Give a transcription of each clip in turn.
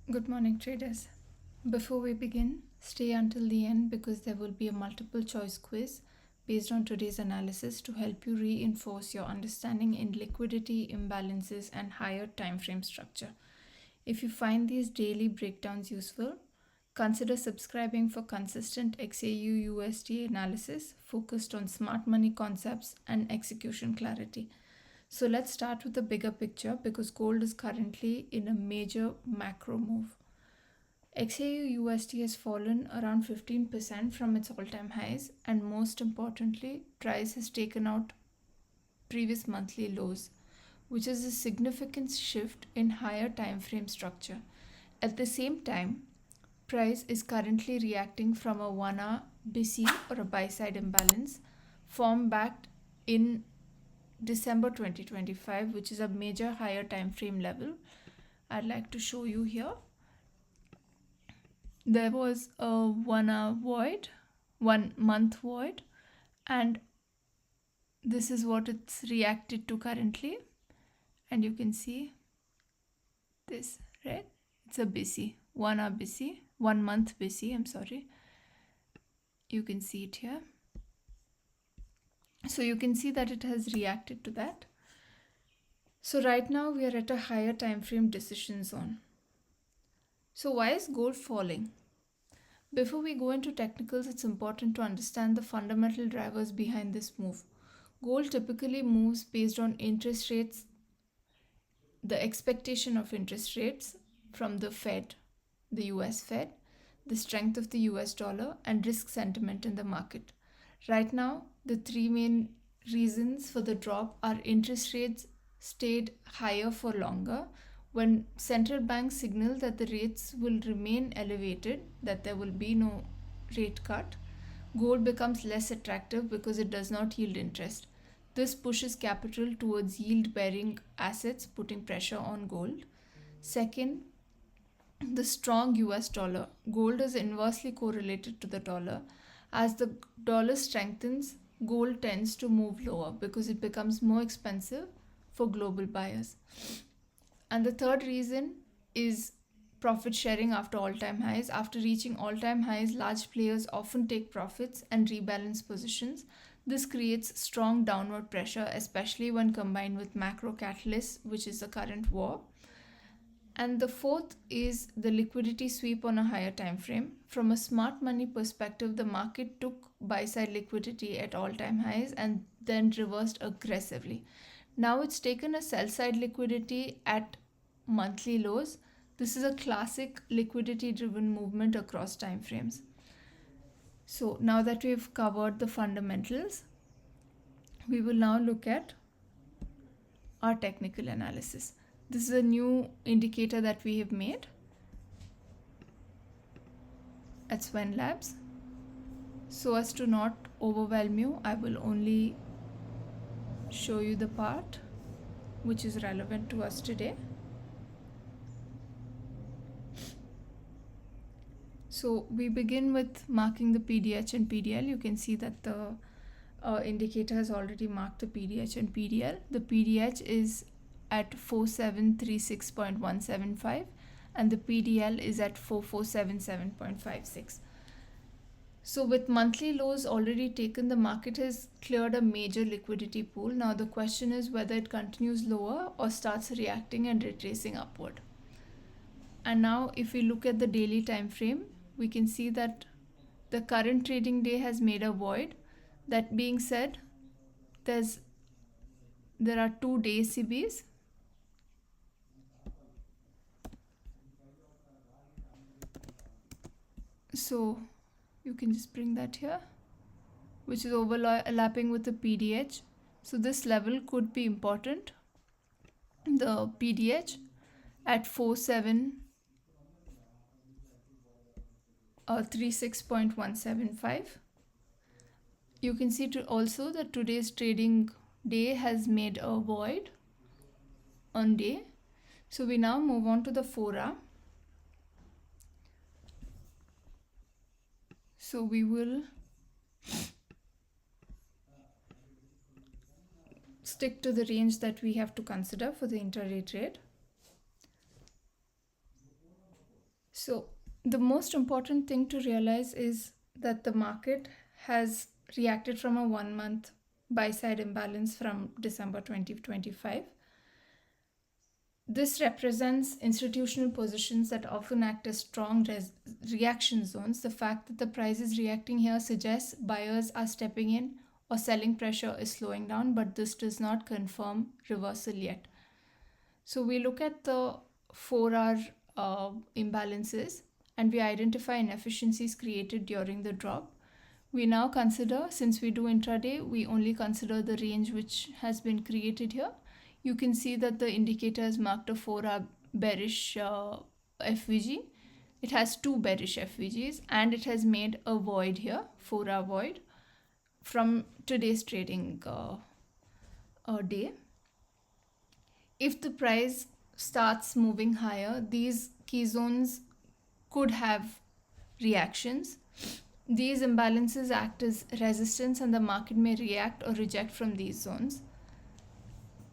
Good morning, traders. Before we begin, stay until the end because there will be a multiple choice quiz based on today's analysis to help you reinforce your understanding in liquidity, imbalances, and higher time frame structure. If you find these daily breakdowns useful, consider subscribing for consistent XAUUSD analysis focused on smart money concepts and execution clarity. So let's start with the bigger picture because gold is currently in a major macro move. XAUUSD has fallen around 15% from its all-time highs, and most importantly, price has taken out previous monthly lows, which is a significant shift in higher time frame structure. At the same time, price is currently reacting from a 1-hour BiSi or a buy-side imbalance formed back in December 2025, which is a major higher time frame level. I'd like to show you here. There was a 1-hour void, 1 month void, and this is what it's reacted to currently. And you can see this, right? It's a BiSi, 1-hour BiSi, 1 month BiSi, I'm sorry. You can see it here. So you can see that it has reacted to that. So right now we are at a higher time frame decision zone. So why is gold falling? Before we go into technicals, it's important to understand the fundamental drivers behind this move. Gold typically moves based on interest rates, the expectation of interest rates from the Fed, the US Fed, the strength of the US dollar, and risk sentiment in the market. Right now, the three main reasons for the drop are interest rates stayed higher for longer. When central banks signal that the rates will remain elevated, that there will be no rate cut, gold becomes less attractive because it does not yield interest. This pushes capital towards yield-bearing assets, putting pressure on gold. Second, the strong US dollar. Gold is inversely correlated to the dollar. As the dollar strengthens, gold tends to move lower because it becomes more expensive for global buyers. And the third reason is profit sharing after all-time highs. After reaching all-time highs, large players often take profits and rebalance positions. This creates strong downward pressure, especially when combined with macro catalysts, which is the current war. And the fourth is the liquidity sweep on a higher time frame. From a smart money perspective, the market took buy-side liquidity at all-time highs and then reversed aggressively. Now it's taken a sell-side liquidity at monthly lows. This is a classic liquidity-driven movement across time frames. So now that we've covered the fundamentals, we will now look at our technical analysis. This is a new indicator that we have made at Sven Labs. So as to not overwhelm you, I will only show you the part which is relevant to us today. So we begin with marking the PDH and PDL. You can see that the indicator has already marked the PDH and PDL. The PDH is at 4736.175 and the PDL is at 4477.56. So with monthly lows already taken, the market has cleared a major liquidity pool. Now the question is whether it continues lower or starts reacting and retracing upward. And now if we look at the daily time frame, we can see that the current trading day has made a void. That being said, there are 2 day SiBis. So you can just bring that here, which is overlapping with the PDH. So this level could be important. The PDH at 46.175. You can see also that today's trading day has made a void on day. So we now move on to the 4-hour. So we will stick to the range that we have to consider for the intraday trade. So the most important thing to realize is that the market has reacted from a 1-month buy-side imbalance from December 2025. This represents institutional positions that often act as strong reaction zones. The fact that the price is reacting here suggests buyers are stepping in or selling pressure is slowing down, but this does not confirm reversal yet. So we look at the 4-hour imbalances and we identify inefficiencies created during the drop. We now consider, since we do intraday, we only consider the range which has been created here. You can see that the indicator has marked a 4-hour bearish FVG. It has 2 bearish FVGs and it has made a void here, 4-hour void, from today's trading day. If the price starts moving higher, these key zones could have reactions. These imbalances act as resistance and the market may react or reject from these zones.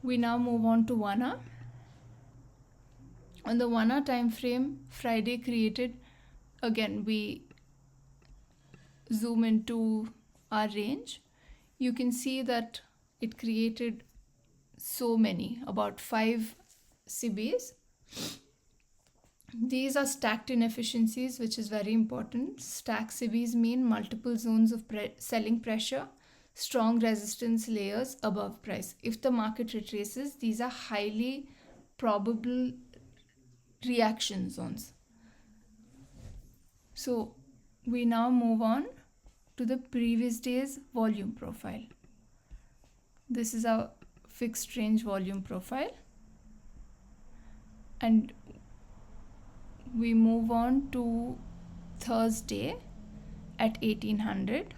We now move on to 1 hour. On the 1 hour time frame, Friday created, again we zoom into our range. You can see that it created so many, about 5 SiBis. These are stacked inefficiencies, which is very important. Stacked SiBis mean multiple zones of selling pressure, strong resistance layers above price. If the market retraces, these are highly probable reaction zones. So we now move on to the previous day's volume profile. This is our fixed range volume profile. And we move on to Thursday at 1800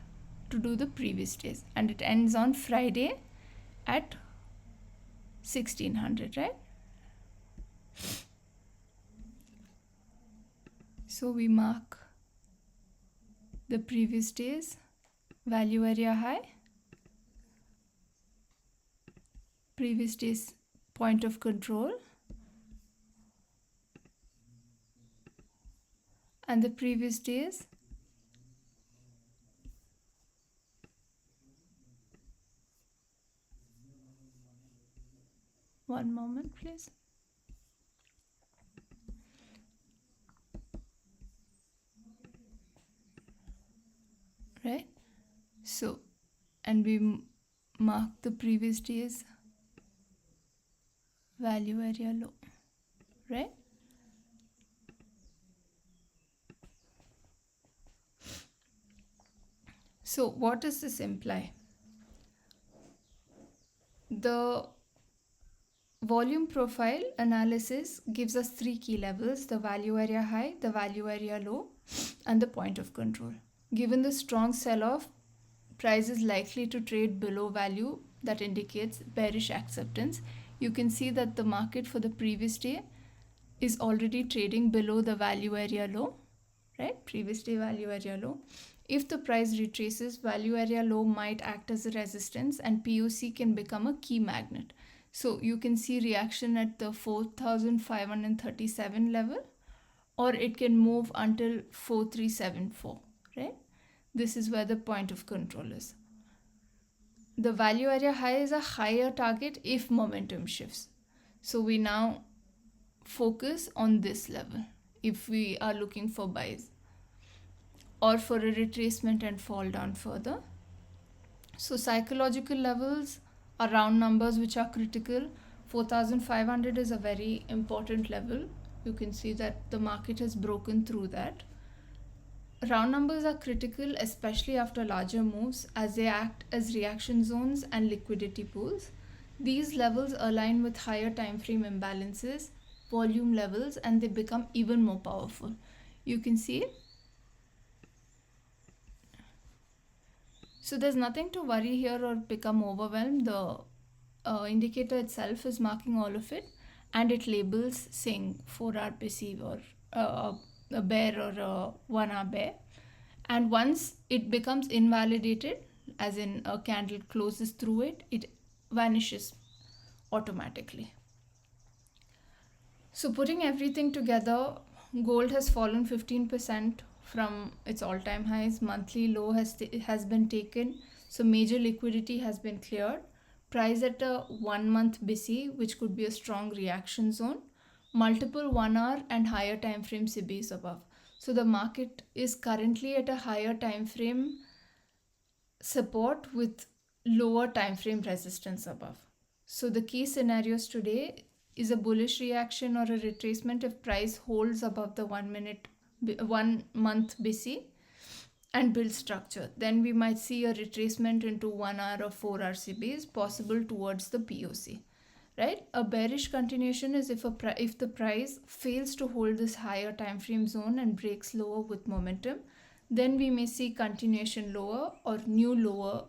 to do the previous days, and it ends on Friday at 1600, right? So we mark the previous days value area high, previous day's point of control, and the previous days one moment please. Right? So, and we mark the previous day's value area low, right? So what does this imply? The volume profile analysis gives us 3 key levels: the value area high, the value area low, and the point of control. Given the strong sell-off, price is likely to trade below value. That indicates bearish acceptance. You can see that the market for the previous day is already trading below the value area low, right? Previous day value area low. If the price retraces, value area low might act as a resistance and POC can become a key magnet. So you can see reaction at the 4,537 level, or it can move until 4,374, right? This is where the point of control is. The value area high is a higher target if momentum shifts. So we now focus on this level if we are looking for buys or for a retracement and fall down further. So psychological levels are round numbers which are critical. 4,500 is a very important level. You can see that the market has broken through that. Round numbers are critical, especially after larger moves, as they act as reaction zones and liquidity pools. These levels align with higher time frame imbalances, volume levels, and they become even more powerful. You can see. So there's nothing to worry here or become overwhelmed. The indicator itself is marking all of it, and it labels saying 4-hour BiSi or a bear or a 1-hour bear. And once it becomes invalidated, as in a candle closes through it, it vanishes automatically. So putting everything together, gold has fallen 15% from its all-time highs. Monthly low has been taken, so major liquidity has been cleared. Price at a 1 month BiSi, which could be a strong reaction zone. Multiple 1 hour and higher time frame SiBis above. So the market is currently at a higher time frame support with lower time frame resistance above. So the key scenarios today is a bullish reaction or a retracement if price holds above the 1 month BiSi and build structure. Then we might see a retracement into 1 hour or 4 hour SiBis possible towards the POC. Right? A bearish continuation is if the price fails to hold this higher time frame zone and breaks lower with momentum, then we may see continuation lower or new lower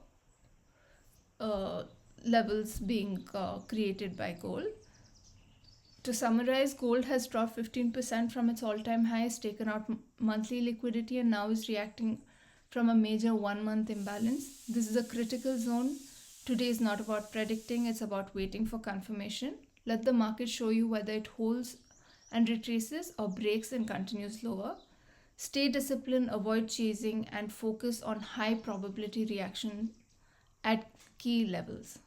levels being created by gold. To summarize, gold has dropped 15% from its all-time highs, taken out monthly liquidity, and now is reacting from a major 1 month imbalance. This is a critical zone. Today is not about predicting, it's about waiting for confirmation. Let the market show you whether it holds and retraces or breaks and continues lower. Stay disciplined, avoid chasing, and focus on high probability reaction at key levels.